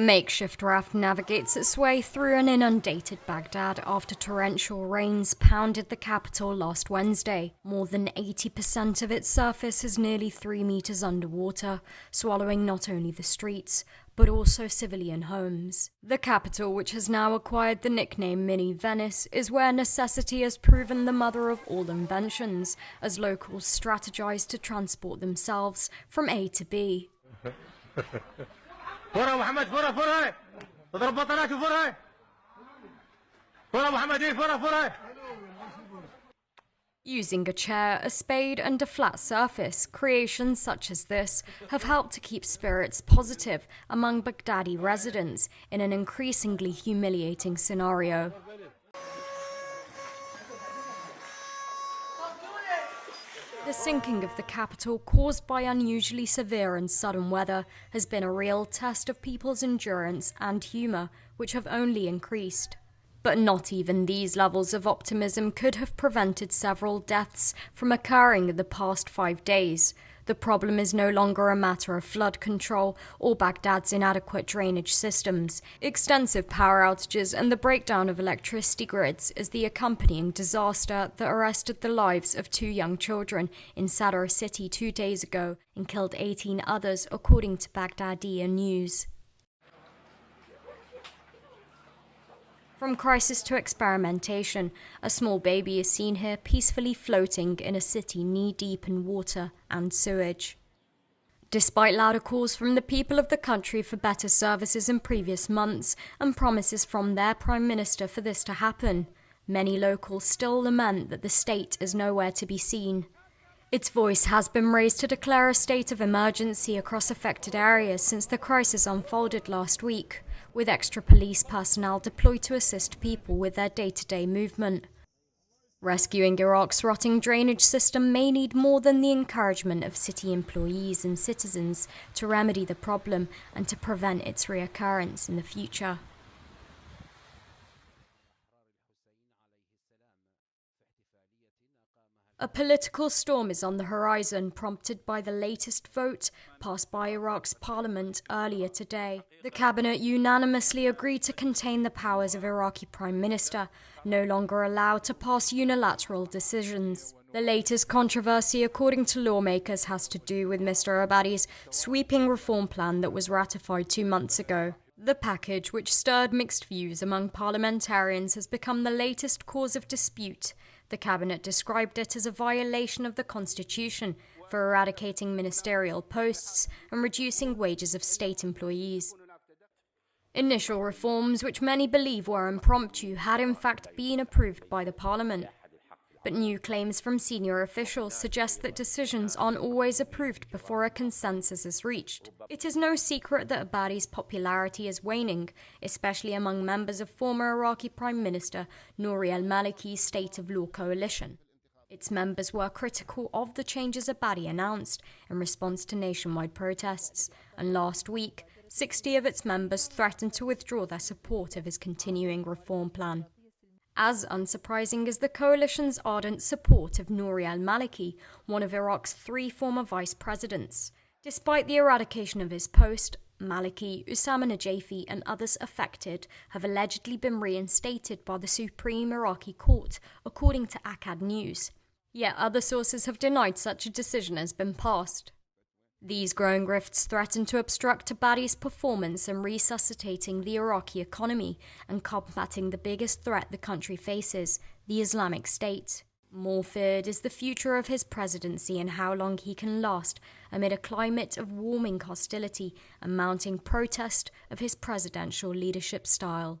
makeshift raft navigates its way through an inundated Baghdad after torrential rains pounded the capital last Wednesday. More than 80% of its surface is nearly 3 meters underwater, swallowing not only the streets, but also civilian homes. The capital, which has now acquired the nickname Mini Venice, is where necessity has proven the mother of all inventions, as locals strategize to transport themselves from A to B. فرها محمد فرها تضرب بطلات فرها محمد فرها. Using a chair, a spade and a flat surface, creations such as this have helped to keep spirits positive among Baghdadi residents in an increasingly humiliating scenario. The sinking of the capital, caused by unusually severe and sudden weather, has been a real test of people's endurance and humour, which have only increased. But not even these levels of optimism could have prevented several deaths from occurring in the past 5 days. The problem is no longer a matter of flood control or Baghdad's inadequate drainage systems. Extensive power outages and the breakdown of electricity grids is the accompanying disaster that arrested the lives of 2 young children in Sadr city 2 days ago and killed 18 others, according to Baghdadi News. From crisis to experimentation, a small baby is seen here peacefully floating in a city knee-deep in water and sewage. Despite louder calls from the people of the country for better services in previous months and promises from their Prime Minister for this to happen, many locals still lament that the state is nowhere to be seen. Its voice has been raised to declare a state of emergency across affected areas since the crisis unfolded last week, with extra police personnel deployed to assist people with their day-to-day movement. Rescuing Iraq's rotting drainage system may need more than the encouragement of city employees and citizens to remedy the problem and to prevent its reoccurrence in the future. A political storm is on the horizon, prompted by the latest vote passed by Iraq's parliament earlier today. The cabinet unanimously agreed to contain the powers of Iraqi Prime Minister, no longer allowed to pass unilateral decisions. The latest controversy, according to lawmakers, has to do with Mr. Al-Abadi's sweeping reform plan that was ratified 2 months ago. The package, which stirred mixed views among parliamentarians, has become the latest cause of dispute. The cabinet described it as a violation of the constitution for eradicating ministerial posts and reducing wages of state employees. Initial reforms, which many believe were impromptu, had in fact been approved by the parliament. But new claims from senior officials suggest that decisions aren't always approved before a consensus is reached. It is no secret that Abadi's popularity is waning, especially among members of former Iraqi Prime Minister Nouri Al-Maliki's State of Law coalition. Its members were critical of the changes Abadi announced in response to nationwide protests, and last week, 60 of its members threatened to withdraw their support of his continuing reform plan. As unsurprising as the coalition's ardent support of Nouri al-Maliki, one of Iraq's 3 former vice presidents. Despite the eradication of his post, Maliki, Usama Najafi and others affected have allegedly been reinstated by the Supreme Iraqi Court, according to Akkad News. Yet other sources have denied such a decision has been passed. These growing rifts threaten to obstruct Abadi's performance in resuscitating the Iraqi economy and combating the biggest threat the country faces, the Islamic State. More feared is the future of his presidency and how long he can last amid a climate of warming hostility and mounting protest of his presidential leadership style.